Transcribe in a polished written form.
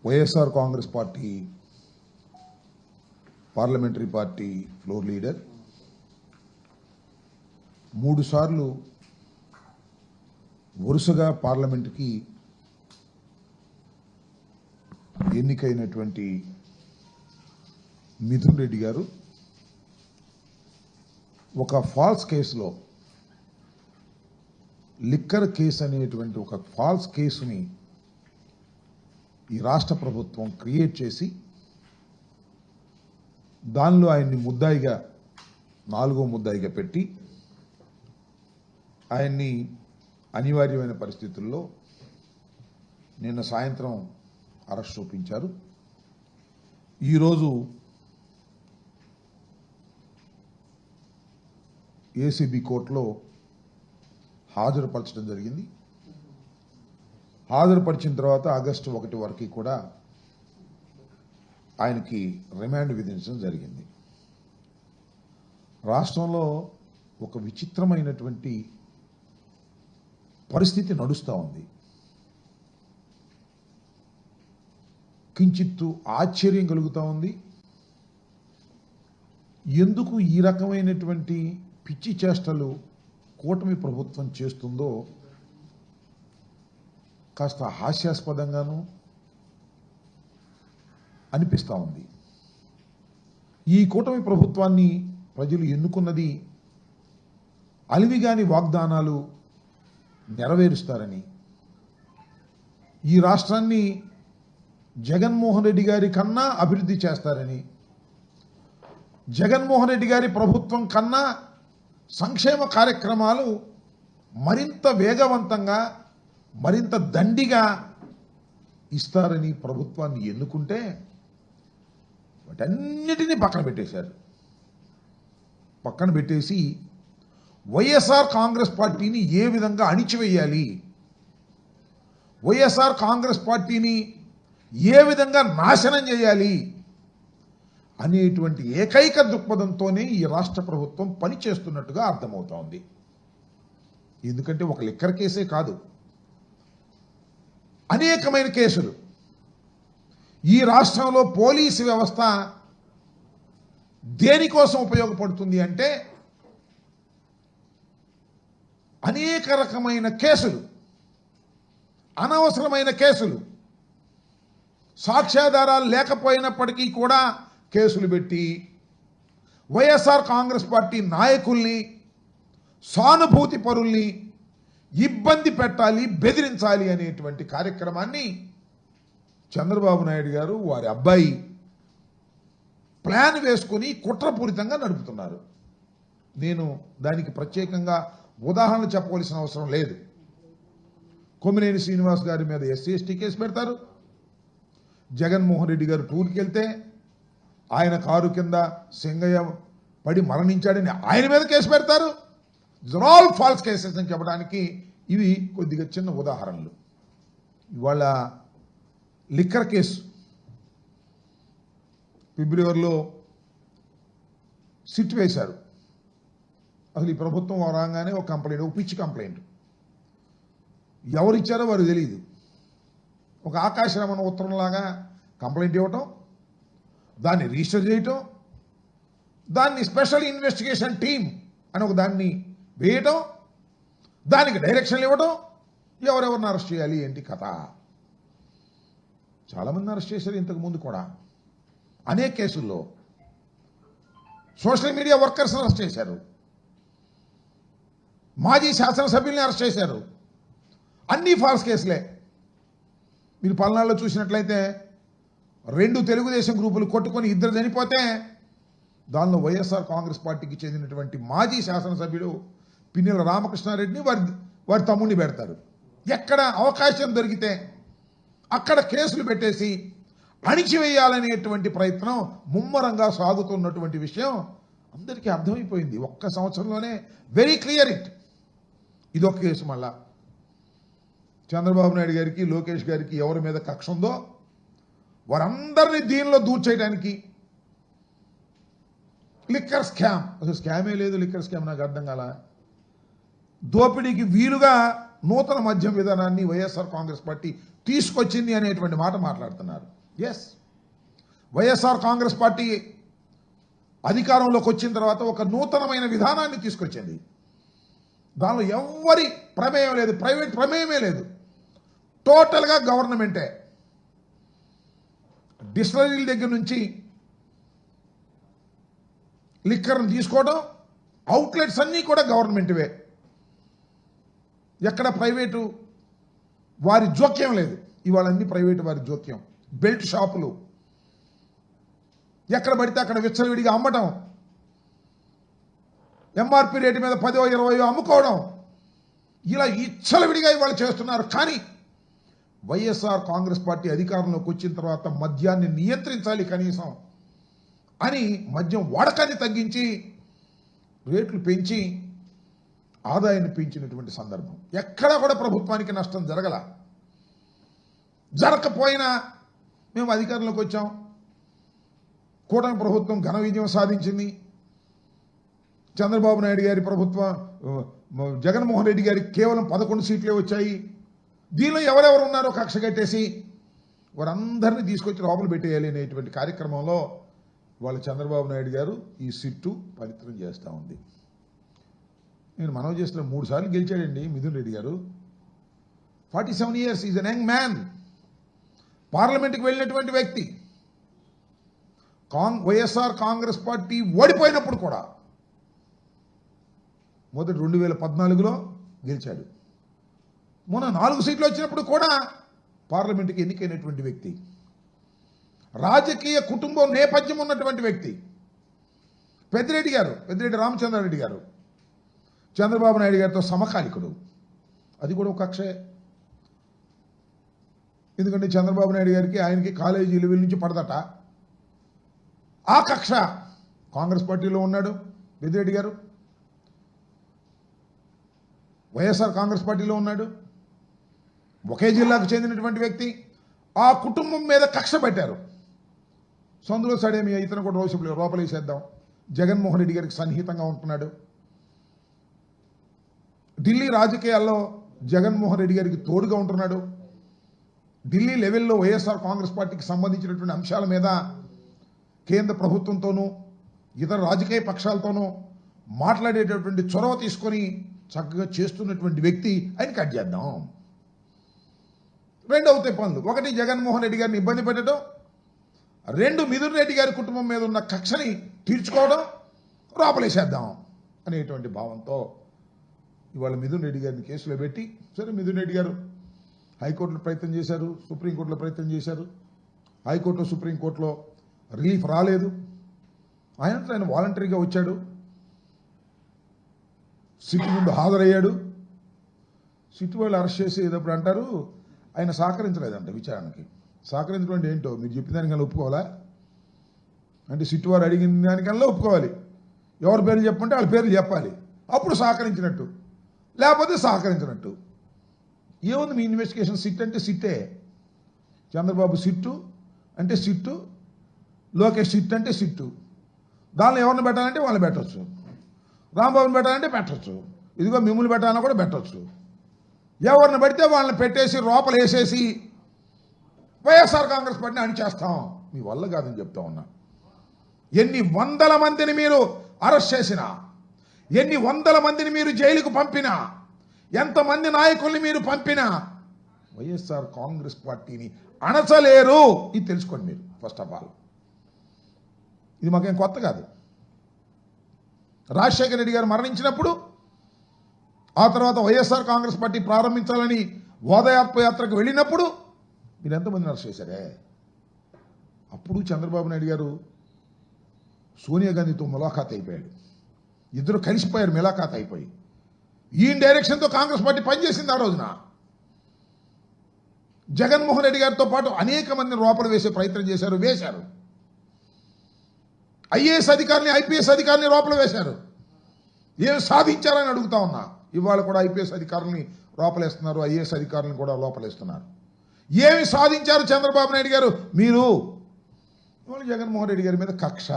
YSR Congress party parliamentary party floor leader 3 సార్లు వరుసగా పార్లమెంటుకి ఎన్నికైనటువంటి మిథున్ రెడ్డి గారు ఒక ఫాల్స్ కేసులో లిక్కర్ కేసు అనేటువంటి ఒక ఫాల్స్ కేసుని ఈ రాష్ట్ర ప్రభుత్వం క్రియేట్ చేసి దానిలో ఆయన్ని ముద్దాయిగా 4వ ముద్దాయిగా పెట్టి ఆయన్ని అనివార్యమైన పరిస్థితుల్లో నిన్న సాయంత్రం అరెస్ట్ చూపించారు. ఈరోజు ఏసీబీ కోర్టులో హాజరుపరచడం జరిగింది. హాజరుపరిచిన తర్వాత ఆగస్టు 1 వరకు కూడా ఆయనకి రిమాండ్ విధించడం జరిగింది. రాష్ట్రంలో ఒక విచిత్రమైనటువంటి పరిస్థితి నడుస్తూ ఉంది. కించిత్తు ఆశ్చర్యం కలుగుతూ ఉంది. ఎందుకు ఈ రకమైనటువంటి పిచ్చి చేష్టలు కూటమి ప్రభుత్వం చేస్తుందో కాస్త హాస్యాస్పదంగాను అనిపిస్తూ ఉంది. ఈ కూటమి ప్రభుత్వాన్ని ప్రజలు ఎన్నుకున్నది అలివిగాని వాగ్దానాలు నెరవేరుస్తారని, ఈ రాష్ట్రాన్ని జగన్మోహన్ రెడ్డి గారి కన్నా అభివృద్ధి చేస్తారని, జగన్మోహన్ రెడ్డి గారి ప్రభుత్వం కన్నా సంక్షేమ కార్యక్రమాలు మరింత వేగవంతంగా మరింత దండిగా ఇస్తారని ప్రభుత్వాన్ని ఎన్నుకుంటే వాటన్నిటినీ పక్కన పెట్టేశారు. పక్కన పెట్టేసి వైఎస్ఆర్ కాంగ్రెస్ పార్టీని ఏ విధంగా అణిచివేయాలి, వైఎస్ఆర్ కాంగ్రెస్ పార్టీని ఏ విధంగా నాశనం చేయాలి అనేటువంటి ఏకైక దృక్పథంతోనే ఈ రాష్ట్ర ప్రభుత్వం పనిచేస్తున్నట్టుగా అర్థమవుతోంది. ఎందుకంటే ఒక లిక్కర్ కేసే కాదు, అనేకమైన కేసులు. ఈ రాష్ట్రంలో పోలీసు వ్యవస్థ దేనికోసం ఉపయోగపడుతుంది అంటే అనేక రకమైన కేసులు, అనవసరమైన కేసులు, సాక్ష్యాధారాలు లేకపోయినప్పటికీ కూడా కేసులు పెట్టి వైఎస్ఆర్ కాంగ్రెస్ పార్టీ నాయకుల్ని, సానుభూతి పరుల్ని ఇబ్బంది పెట్టాలి, బెదిరించాలి అనేటువంటి కార్యక్రమాన్ని చంద్రబాబు నాయుడు గారు వారి అబ్బాయి ప్లాన్ వేసుకొని కుట్రపూరితంగా నడుపుతున్నారు. నేను దానికి ప్రత్యేకంగా ఉదాహరణ చెప్పవలసిన అవసరం లేదు. కొమ్మినేని శ్రీనివాస్ గారి మీద SC/ST కేసు పెడతారు. జగన్మోహన్ రెడ్డి గారు టూర్కి వెళ్తే ఆయన కారు కింద సింగయ్య పడి మరణించాడని ఆయన మీద కేసు పెడతారు. ఆల్ ఫాల్స్ కేసెస్ అని చెప్పడానికి ఇవి కొద్దిగా చిన్న ఉదాహరణలు. ఇవాళ లిక్కర్ కేసు ఫిబ్రవరిలో సిట్ వేశారు. అసలు ఈ ప్రభుత్వం రాగానే ఒక కంప్లైంట్, ఒక పిచ్చి కంప్లైంట్, ఎవరిచ్చారో వారు తెలియదు. ఒక ఆకాశరమణ ఉత్తరంలాగా కంప్లైంట్ ఇవ్వటం, దాన్ని రిజిస్టర్ చేయటం, దాన్ని స్పెషల్ ఇన్వెస్టిగేషన్ టీమ్ అని ఒక దాన్ని వేయటం, దానికి డైరెక్షన్లు ఇవ్వటం, ఎవరెవరిని అరెస్ట్ చేయాలి ఏంటి కథ. చాలామంది అరెస్ట్ చేశారు ఇంతకు ముందు కూడా అనేక కేసుల్లో. సోషల్ మీడియా వర్కర్స్ అరెస్ట్ చేశారు, మాజీ శాసనసభ్యుల్ని అరెస్ట్ చేశారు. అన్నీ ఫాల్స్ కేసులే. మీరు పల్నాడులో చూసినట్లయితే 2 తెలుగుదేశం గ్రూపులు కొట్టుకొని 2 చనిపోతే దానిలో వైఎస్ఆర్ కాంగ్రెస్ పార్టీకి చెందినటువంటి మాజీ శాసనసభ్యుడు పిన్నెల రామకృష్ణారెడ్డిని వారి తమ్ముడిని పెడతారు. ఎక్కడ అవకాశం దొరికితే అక్కడ కేసులు పెట్టేసి అణిచివేయాలనేటువంటి ప్రయత్నం ముమ్మరంగా సాగుతున్నటువంటి విషయం అందరికీ అర్థమైపోయింది. ఒక్క సంవత్సరంలోనే వెరీ క్లియర్ ఇట్. ఇదొక కేసు. మళ్ళా చంద్రబాబు నాయుడు గారికి, లోకేష్ గారికి ఎవరి మీద కక్ష ఉందో వారందరినీ దీనిలో దూర్చేయడానికి లిక్కర్ స్కామ్. అసలు స్కామే లేదు, లిక్కర్ స్కామ్ నాకు అర్థం కాల. దోపిడీకి వీలుగా నూతన మద్యం విధానాన్ని వైఎస్ఆర్ కాంగ్రెస్ పార్టీ తీసుకొచ్చింది అనేటువంటి మాట మాట్లాడుతున్నారు. ఎస్, వైఎస్ఆర్ కాంగ్రెస్ పార్టీ అధికారంలోకి వచ్చిన తర్వాత ఒక నూతనమైన విధానాన్ని తీసుకొచ్చింది. దానిలో ఎవ్వరి ప్రమేయం లేదు, ప్రైవేట్ ప్రమేయమే లేదు, టోటల్గా గవర్నమెంటే. డిస్టిలరీల దగ్గర నుంచి లిక్కర్ను తీసుకోవడం, అవుట్లెట్స్ అన్నీ కూడా గవర్నమెంట్వే. ఎక్కడ ప్రైవేటు వారి జోక్యం లేదు. ఇవాళ అన్ని ప్రైవేటు వారి జోక్యం. బెల్ట్ షాపులు ఎక్కడ పడితే అక్కడ విచ్చలవిడిగా అమ్మటం, ఎంఆర్పి రేటు మీద 10, 20 అమ్ముకోవడం, ఇలా విచ్చలవిడిగా ఇవాళ చేస్తున్నారు. కానీ వైఎస్ఆర్ కాంగ్రెస్ పార్టీ అధికారంలోకి వచ్చిన తర్వాత మద్యాన్ని నియంత్రించాలి కనీసం అని మద్యం వాడకాన్ని తగ్గించి రేట్లు పెంచి ఆదాయాన్ని పెంచినటువంటి సందర్భం. ఎక్కడా కూడా ప్రభుత్వానికి నష్టం జరగకపోయినా మేము అధికారంలోకి వచ్చాం, కూటమి ప్రభుత్వం ఘన విజయం సాధించింది. చంద్రబాబు నాయుడు గారి ప్రభుత్వం, జగన్మోహన్ రెడ్డి గారికి కేవలం 11 సీట్లే వచ్చాయి. దీనిలో ఎవరెవరు ఉన్నారో కక్ష కట్టేసి వారందరినీ తీసుకొచ్చి లోపల పెట్టేయాలి అనేటువంటి కార్యక్రమంలో వాళ్ళ చంద్రబాబు నాయుడు గారు ఈ సిట్టు పవిత్రం చేస్తూ ఉంది. నేను మనవి చేస్తున్న 3 సార్లు గెలిచాడండి మిథున్ రెడ్డి గారు. 47 years, is an young man. పార్లమెంట్కి వెళ్ళినటువంటి వ్యక్తి. వైఎస్ఆర్ కాంగ్రెస్ పార్టీ ఓడిపోయినప్పుడు కూడా మొదటి 2014లో గెలిచాడు. మొన్న 4 సీట్లు వచ్చినప్పుడు కూడా పార్లమెంట్కి ఎన్నికైనటువంటి వ్యక్తి. రాజకీయ కుటుంబం నేపథ్యం ఉన్నటువంటి వ్యక్తి పెద్దిరెడ్డి రామచంద్రారెడ్డి గారు చంద్రబాబు నాయుడు గారితో సమకాలికుడు. అది కూడా ఒక కక్షే. ఎందుకంటే చంద్రబాబు నాయుడు గారికి ఆయనకి కాలేజీ లెవెల్ నుంచి పడదట. ఆ కక్ష కాంగ్రెస్ పార్టీలో ఉన్నాడు పెద్దిరెడ్డి గారు, వైఎస్ఆర్ కాంగ్రెస్ పార్టీలో ఉన్నాడు. ఒకే జిల్లాకు చెందినటువంటి వ్యక్తి. ఆ కుటుంబం మీద కక్ష పెట్టారు. సొందులో సడేమి ఇతను కూడా లోపలేసేద్దాం. జగన్మోహన్ రెడ్డి గారికి సన్నిహితంగా ఉంటున్నాడు. ఢిల్లీ రాజకీయాల్లో జగన్మోహన్ రెడ్డి గారికి తోడుగా ఉంటున్నాడు. ఢిల్లీ లెవెల్లో వైఎస్ఆర్ కాంగ్రెస్ పార్టీకి సంబంధించినటువంటి అంశాల మీద కేంద్ర ప్రభుత్వంతోనూ ఇతర రాజకీయ పక్షాలతోనూ మాట్లాడేటటువంటి చొరవ తీసుకొని చక్కగా చేస్తున్నటువంటి వ్యక్తి. ఆయన కట్ చేద్దాం. 2 అవుతాయి పనులు. 1 జగన్మోహన్ రెడ్డి గారిని ఇబ్బంది పెట్టడం, 2 మిథున్ రెడ్డి గారి కుటుంబం మీద ఉన్న కక్షని తీర్చుకోవడం, లోపలేసేద్దాం అనేటువంటి భావంతో ఇవాళ మిథున్ రెడ్డి గారిని కేసులో పెట్టి, సరే మిథున్ రెడ్డి గారు హైకోర్టులో ప్రయత్నం చేశారు, సుప్రీంకోర్టులో ప్రయత్నం చేశారు. హైకోర్టు సుప్రీంకోర్టులో రిలీఫ్ రాలేదు. ఆయన వాలంటరీగా వచ్చాడు, సిట్ ముందు హాజరయ్యాడు. సిట్ వాళ్ళు అరెస్ట్ చేసేటప్పుడు అంటారు ఆయన సహకరించలేదంట విచారణకి. సహకరించడం అంటే ఏంటో మీరు చెప్పిన దానికల్లా ఒప్పుకోవాలా? అంటే సిట్ వారు అడిగిన దానికల్లా ఒప్పుకోవాలి. ఎవరి పేర్లు చెప్పమంటే వాళ్ళ పేర్లు చెప్పాలి. అప్పుడు సహకరించినట్టు, లేకపోతే సహకరించినట్టు. ఏముంది మీ ఇన్వెస్టిగేషన్? సిట్ అంటే సిట్టే. చంద్రబాబు సిట్టు అంటే సిట్టు, లోకేష్ సిట్ అంటే సిట్టు. దానిలో ఎవరిని పెట్టాలంటే వాళ్ళని పెట్టవచ్చు, రాంబాబుని పెట్టాలంటే పెట్టచ్చు, ఇదిగో మిమ్మల్ని పెట్టాలన్నా కూడా పెట్టవచ్చు. ఎవరిని పెడితే వాళ్ళని పెట్టేసి లోపల వేసేసి వైఎస్ఆర్ కాంగ్రెస్ పార్టీని అణిచేస్తాం. మీ వల్ల కాదని చెప్తా ఉన్నా. ఎన్ని వందల మందిని మీరు అరెస్ట్ చేసినా, ఎన్ని వందల మందిని మీరు జైలుకు పంపినా, ఎంతమంది నాయకుల్ని మీరు పంపినా వైఎస్ఆర్ కాంగ్రెస్ పార్టీని అణచలేరు. ఇది తెలుసుకోండి మీరు. ఫస్ట్ ఆఫ్ ఆల్ ఇది మాకేం కొత్త కాదు. రాజశేఖర రెడ్డి గారు మరణించినప్పుడు, ఆ తర్వాత వైఎస్ఆర్ కాంగ్రెస్ పార్టీ ప్రారంభించాలని ఓదాయాత్రకు వెళ్ళినప్పుడు మీరు ఎంతమందిని అరెస్ట్ చేశారే? అప్పుడు చంద్రబాబు నాయుడు గారు సోనియా గాంధీతో ములాఖాత్ అయిపోయాడు. ఇద్దరు కలిసిపోయారు ములాఖాత్ అయిపోయి. ఈ డైరెక్షన్తో కాంగ్రెస్ పార్టీ పనిచేసింది. ఆ రోజున జగన్మోహన్ రెడ్డి గారితో పాటు అనేక మందిని లోపల వేసే ప్రయత్నం వేశారు. ఐఏఎస్ అధికారిని, ఐపీఎస్ అధికారిని లోపల వేశారు. ఏం సాధించారని అడుగుతా ఉన్నా. ఇవాళ కూడా ఐపీఎస్ అధికారులని లోపలేస్తున్నారు, ఐఏఎస్ అధికారులను కూడా లోపలేస్తున్నారు. ఏమి సాధించారు చంద్రబాబు నాయుడు గారు? మీరు జగన్మోహన్ రెడ్డి గారి మీద కక్ష,